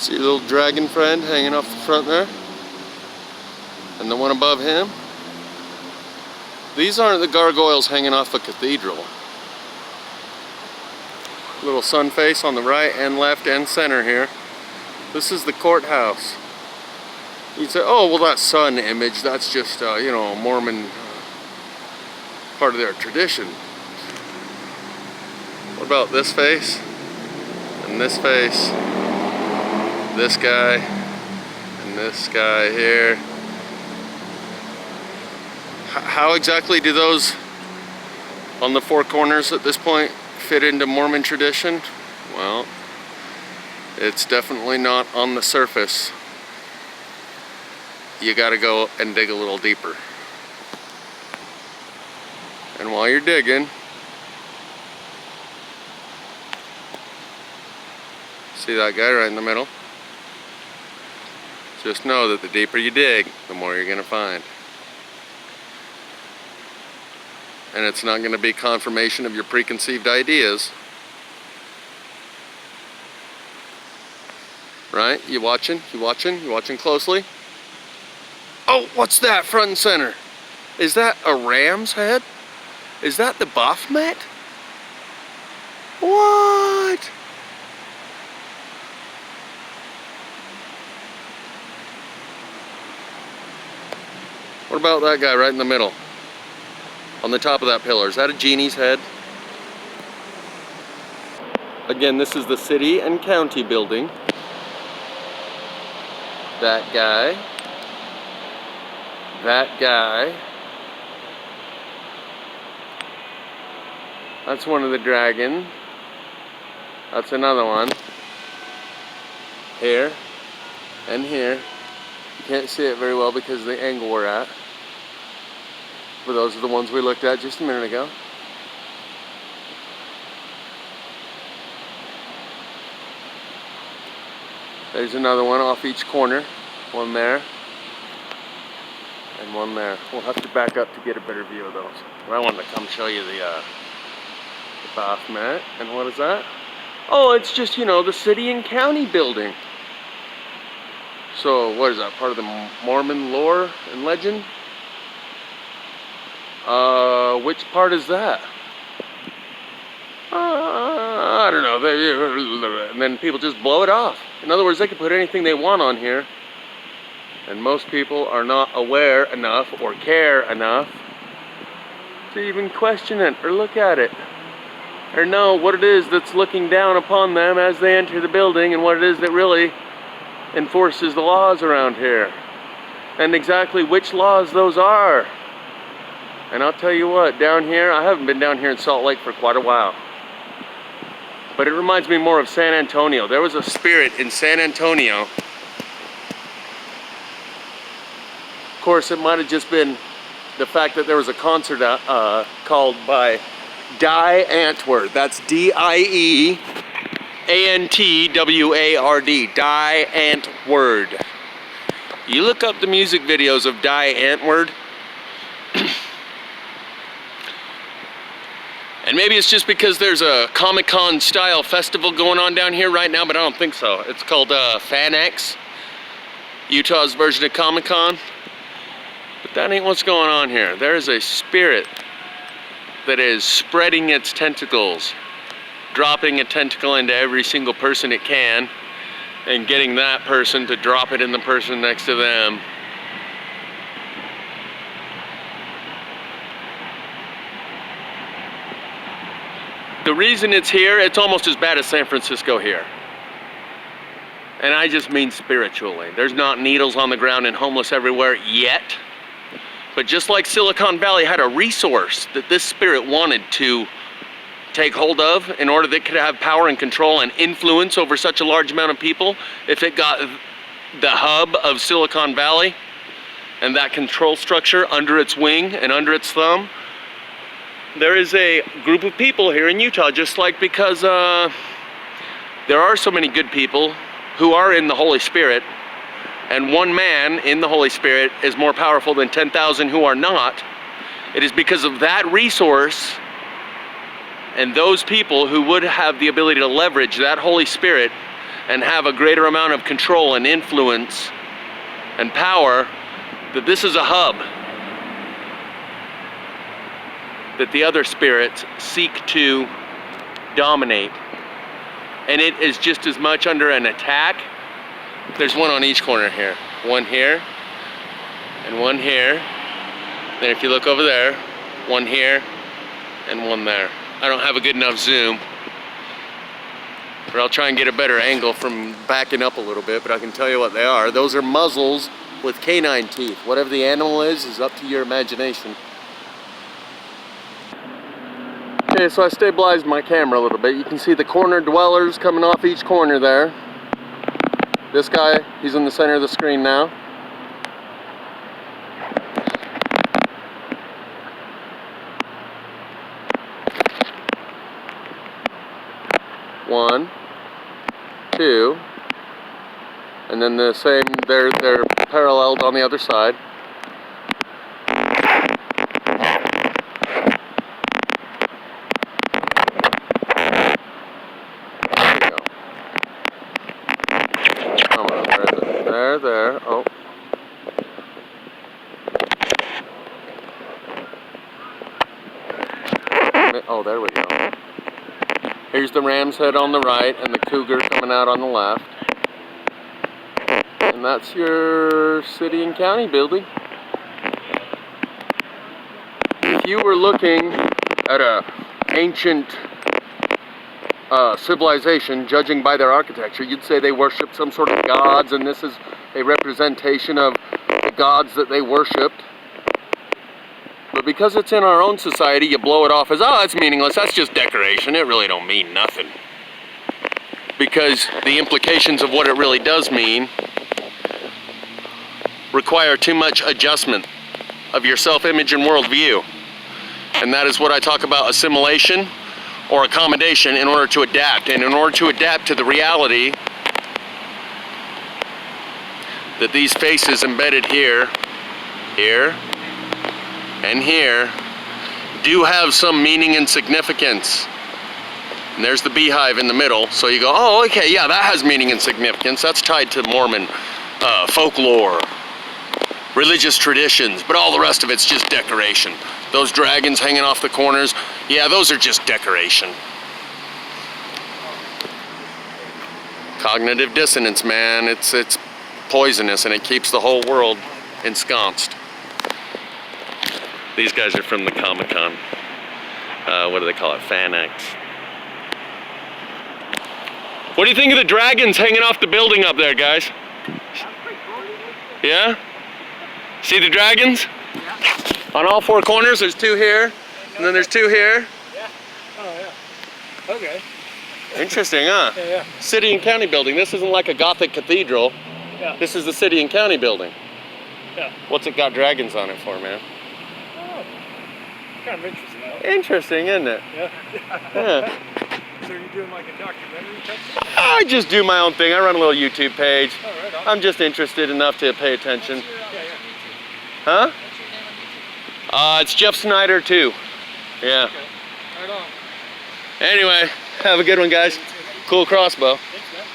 See a little dragon friend hanging off the front there. And the one above him. These aren't the gargoyles hanging off a cathedral. Little sun face on the right and left and center here. This is the courthouse. You'd say, oh, well, that sun image, that's just, you know, a Mormon part of their tradition. What about this face? And this face? This guy? And this guy here? How exactly do those on the four corners at this point fit into Mormon tradition? Well, it's definitely not on the surface. You gotta go and dig a little deeper. And while you're digging, see that guy right in the middle? Just know that the deeper you dig, the more you're gonna find. And it's not gonna be confirmation of your preconceived ideas. Right? You watching? You watching? You watching closely? Oh, what's that front and center? Is that a ram's head? Is that the Baphomet? What? What about that guy right in the middle? On the top of that pillar, is that a genie's head? Again, this is the city and county building. That guy. That guy. That's one of the dragons. That's another one. Here and here. You can't see it very well because of the angle we're at. But those are the ones we looked at just a minute ago. There's another one off each corner. One there. And one there. We'll have to back up to get a better view of those. But I wanted to come show you the Baphomet. And what is that? Oh, it's just, you know, the city and county building. So, what is that? Part of the Mormon lore and legend? Which part is that? I don't know. And then people just blow it off. In other words, they can put anything they want on here. And most people are not aware enough or care enough to even question it or look at it. Or know what it is that's looking down upon them as they enter the building and what it is that really enforces the laws around here. And exactly which laws those are. And I'll tell you what, down here, I haven't been down here in Salt Lake for quite a while. But it reminds me more of San Antonio. There was a spirit in San Antonio. Of course, it might have just been the fact that there was a concert called by Die Antwoord. That's D-I-E-A-N-T-W-A-R-D. Die Antwoord. You look up the music videos of Die Antwoord. And maybe it's just because there's a Comic-Con style festival going on down here right now, but I don't think so. It's called FanX, Utah's version of Comic-Con. But that ain't what's going on here. There is a spirit that is spreading its tentacles, dropping a tentacle into every single person it can, and getting that person to drop it in the person next to them. The reason it's here, it's almost as bad as San Francisco here. And I just mean spiritually. There's not needles on the ground and homeless everywhere yet. But just like Silicon Valley had a resource that this spirit wanted to take hold of in order that it could have power and control and influence over such a large amount of people, if it got the hub of Silicon Valley and that control structure under its wing and under its thumb, there is a group of people here in Utah, just like because there are so many good people who are in the Holy Spirit, and one man in the Holy Spirit is more powerful than 10,000 who are not. It is because of that resource and those people who would have the ability to leverage that Holy Spirit and have a greater amount of control and influence and power, that this is a hub that the other spirits seek to dominate. And it is just as much under an attack. There's one on each corner here. One here, and one here. Then if you look over there, one here, and one there. I don't have a good enough zoom, but I'll try and get a better angle from backing up a little bit, but I can tell you what they are. Those are muzzles with canine teeth. Whatever the animal is up to your imagination. Okay, so I stabilized my camera a little bit. You can see the corner dwellers coming off each corner there. This guy, he's in the center of the screen now. One, two, and then the same, they're paralleled on the other side. There. Oh, there we go. Here's the ram's head on the right and the cougar coming out on the left. And that's your city and county building. If you were looking at a ancient civilization, judging by their architecture, you'd say they worship some sort of gods, and this is a representation of the gods that they worshipped. But because it's in our own society, you blow it off as, oh, it's meaningless, that's just decoration, it really don't mean nothing. Because the implications of what it really does mean require too much adjustment of your self-image and worldview. And that is what I talk about, assimilation or accommodation, in order to adapt. And in order to adapt to the reality that these faces embedded here, and here do have some meaning and significance. And there's the beehive in the middle, so you go, oh, okay, yeah, that has meaning and significance. That's tied to Mormon folklore, religious traditions, but all the rest of it's just decoration. Those dragons hanging off the corners, yeah, those are just decoration. Cognitive dissonance, man, it's poisonous, and it keeps the whole world ensconced. These guys are from the Comic-Con. What do they call it? FanX. What do you think of the dragons hanging off the building up there, guys? Yeah? See the dragons? Yeah. On all four corners, there's two here, and then there's two here. Yeah. Oh, yeah. Okay. Interesting, huh? Yeah. City and county building. This isn't like a Gothic cathedral. Yeah. This is the city and county building. Yeah. What's it got dragons on it for, man? Oh, kind of interesting, though. Interesting, isn't it? Yeah. Yeah. So you're doing like a documentary type thing? I just do my own thing. I run a little YouTube page. Oh, right on. I'm just interested enough to pay attention. Yeah. Huh? What's your name on YouTube? It's Jeff Snyder too. Yeah. Okay. Right on. Anyway, have a good one, guys. Cool crossbow. Thanks, man.